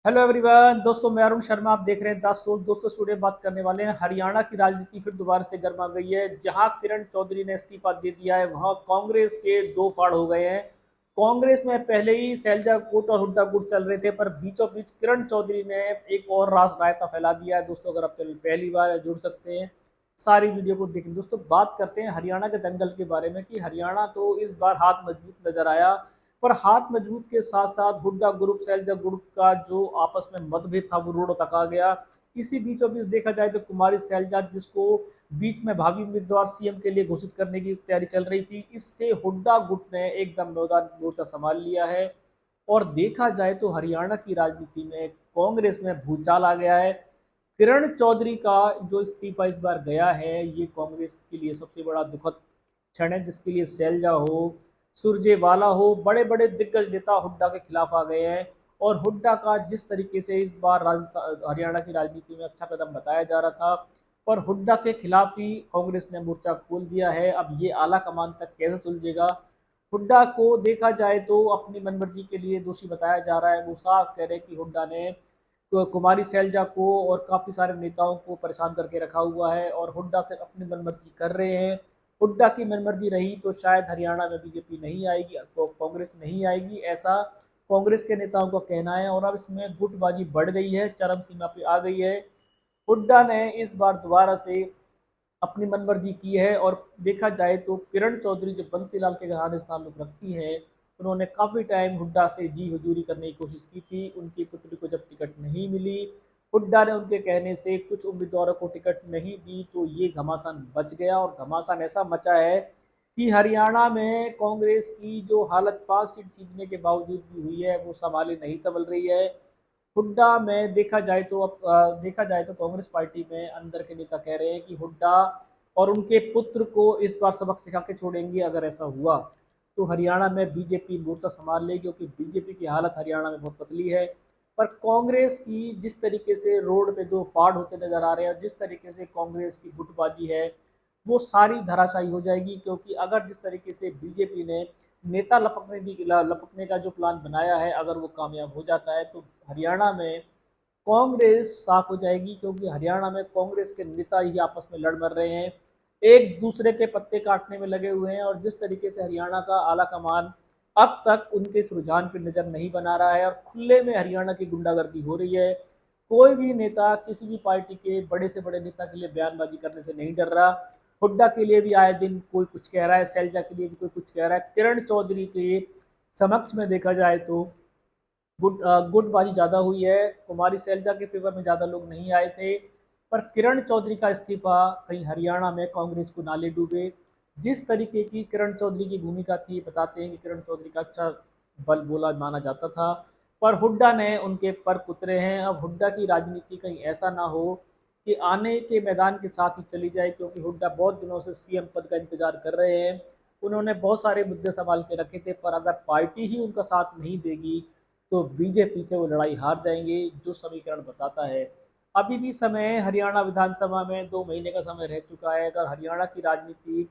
Hello everyone दोस्तों, मैं अरुण शर्मा। आप देख रहे हैं दास सोच। दोस्तों स्टूडियो बात करने वाले हैं। हरियाणा की राजनीति फिर दोबारा से गर्मा गई है। जहां किरण चौधरी ने इस्तीफा दे दिया है, वहां कांग्रेस के दो फाड़ हो गए हैं। कांग्रेस में पहले ही सैलजा गुट और हुड्डा गुट चल रहे थे, पर बीचों बीच किरण चौधरी ने एक और रायता फैला दिया है। दोस्तों अगर आप चैनल पहली बार जुड़ सकते हैं, सारी वीडियो को देखें। दोस्तों बात करते हैं हरियाणा के दंगल के बारे में कि हरियाणा तो इस बार हाथ मजबूत नजर आया, पर हाथ मजबूत के साथ साथ हुड्डा ग्रुप सैलजा ग्रुप का जो आपस में मतभेद था वो रोड तक आ गया। इसी बीचों बीच देखा जाए तो कुमारी सैलजा, जिसको बीच में भावी उम्मीदवार सीएम के लिए घोषित करने की तैयारी चल रही थी, इससे हुड्डा गुट ने एकदम मैदान मोर्चा संभाल लिया है। और देखा जाए तो हरियाणा की राजनीति में कांग्रेस में भूचाल आ गया है। किरण चौधरी का जो इस्तीफा इस बार गया है, ये कांग्रेस के लिए सबसे बड़ा दुखद क्षण है, जिसके लिए सैलजा हो, सुरजेवाला हो, बड़े बड़े दिग्गज नेता हुड्डा के खिलाफ आ गए हैं। और हुड्डा का जिस तरीके से इस बार राजस्थान हरियाणा की राजनीति में अच्छा कदम बताया जा रहा था, पर हुड्डा के खिलाफ ही कांग्रेस ने मोर्चा खोल दिया है। अब ये आला कमान तक कैसे सुलझेगा? हुड्डा को देखा जाए तो अपनी मनमर्जी के लिए दोषी बताया जा रहा है। वो साफ कह रहे हैं कि हुड्डा ने तो कुमारी सैलजा को और काफी सारे नेताओं को परेशान करके रखा हुआ है, और हुड्डा से अपनी मनमर्जी कर रहे हैं। हुड्डा की मनमर्जी रही तो शायद हरियाणा में बीजेपी नहीं आएगी, तो कांग्रेस नहीं आएगी, ऐसा कांग्रेस के नेताओं का कहना है। और अब इसमें गुटबाजी बढ़ गई है, चरम सीमा पे आ गई है। हुड्डा ने इस बार दोबारा से अपनी मनमर्जी की है। और देखा जाए तो किरण चौधरी जो बंसीलाल के घराने से ताल्लुक रखती है, उन्होंने काफी टाइम हुड्डा से जी हुजूरी करने की कोशिश की थी। उनकी पुत्री को जब टिकट नहीं मिली, हुड्डा ने उनके कहने से कुछ उम्मीदवारों को टिकट नहीं दी, तो ये घमासान बच गया। और घमासान ऐसा मचा है कि हरियाणा में कांग्रेस की जो हालत 5 सीट जीतने के बावजूद भी हुई है, वो संभाली नहीं संभल रही है। हुड्डा में देखा जाए तो अब देखा जाए तो कांग्रेस पार्टी में अंदर के नेता कह रहे हैं कि हुड्डा और उनके पुत्र को इस बार सबक सिखा के छोड़ेंगे। अगर ऐसा हुआ तो हरियाणा में बीजेपी मोर्चा संभाल लेगी, क्योंकि बीजेपी की हालत हरियाणा में बहुत पतली है। पर कांग्रेस की जिस तरीके से रोड पे दो फाड़ होते नजर आ रहे हैं, जिस तरीके से कांग्रेस की गुटबाजी है, वो सारी धराशायी हो जाएगी। क्योंकि अगर जिस तरीके से बीजेपी ने नेता लपकने का जो प्लान बनाया है, अगर वो कामयाब हो जाता है, तो हरियाणा में कांग्रेस साफ हो जाएगी। क्योंकि हरियाणा में कांग्रेस के नेता ही आपस में लड़ मर रहे हैं, एक दूसरे के पत्ते काटने में लगे हुए हैं। और जिस तरीके से हरियाणा का आला कमान अब तक उनके इस रुझान पर नजर नहीं बना रहा है, और खुले में हरियाणा की गुंडागर्दी हो रही है। कोई भी नेता किसी भी पार्टी के बड़े से बड़े नेता के लिए बयानबाजी करने से नहीं डर रहा। हुड्डा के लिए भी आए दिन कोई कुछ कह रहा है, सैलजा के लिए भी कोई कुछ कह रहा है। किरण चौधरी के समक्ष में देखा जाए तो गुटबाजी ज्यादा हुई है। कुमारी सैलजा के फेवर में ज्यादा लोग नहीं आए थे। पर किरण चौधरी का इस्तीफा कहीं हरियाणा में कांग्रेस को नाले डूबे। जिस तरीके की किरण चौधरी की भूमिका थी, बताते हैं कि किरण चौधरी का अच्छा बल बोला माना जाता था, पर हुड्डा ने उनके पर कुतरे हैं। अब हुड्डा की राजनीति कहीं ऐसा ना हो कि आने के मैदान के साथ ही चली जाए, क्योंकि हुड्डा बहुत दिनों से सीएम पद का इंतजार कर रहे हैं। उन्होंने बहुत सारे मुद्दे संभाल के रखे थे, पर अगर पार्टी ही उनका साथ नहीं देगी तो बीजेपी से वो लड़ाई हार जाएंगे, जो समीकरण बताता है। अभी भी समय है, हरियाणा विधानसभा में 2 महीने का समय रह चुका है। अगर हरियाणा की राजनीति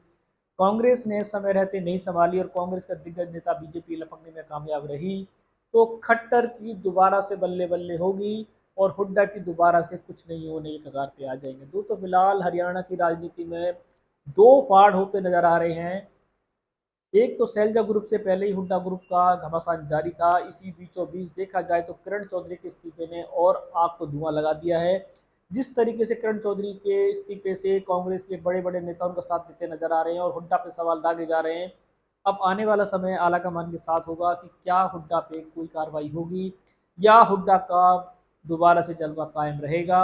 कांग्रेस ने समय रहते नहीं संभाली और कांग्रेस का दिग्गज नेता बीजेपी लपकने में कामयाब रही, तो खट्टर की दोबारा से बल्ले बल्ले होगी, और हुड्डा की दोबारा से कुछ नहीं होने के कगार पे आ जाएंगे। दोस्तों फिलहाल हरियाणा की राजनीति में दो फाड़ होते नजर आ रहे हैं। एक तो सैलजा ग्रुप से पहले ही हुड्डा ग्रुप का घमासान जारी था। इसी बीचों बीच देखा जाए तो किरण चौधरी के इस्तीफे ने और आग को धुआं लगा दिया है। जिस तरीके से किरण चौधरी के इस्तीफे से कांग्रेस के बड़े बड़े नेता उनका साथ देते नजर आ रहे हैं, और हुड्डा पे सवाल दागे जा रहे हैं। अब आने वाला समय आलाकमान के साथ होगा कि क्या हुड्डा पे कोई कार्रवाई होगी, या हुड्डा का दोबारा से जलवा कायम रहेगा।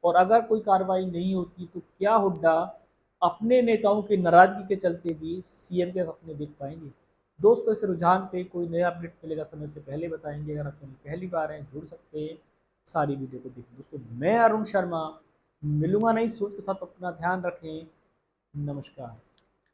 और अगर कोई कार्रवाई नहीं होती तो क्या हुड्डा अपने नेताओं की नाराजगी के चलते भी सीएम के सपने देख पाएंगे? दोस्तों इस रुझान पे कोई नया अपडेट मिलेगा समय से पहले बताएंगे। अगर आप चैनल पहली बार हैं, जुड़ सकते हैं, सारी वीडियो को देखें। दोस्तों मैं अरुण शर्मा मिलूंगा नई सोच के साथ, अपना ध्यान रखें। नमस्कार।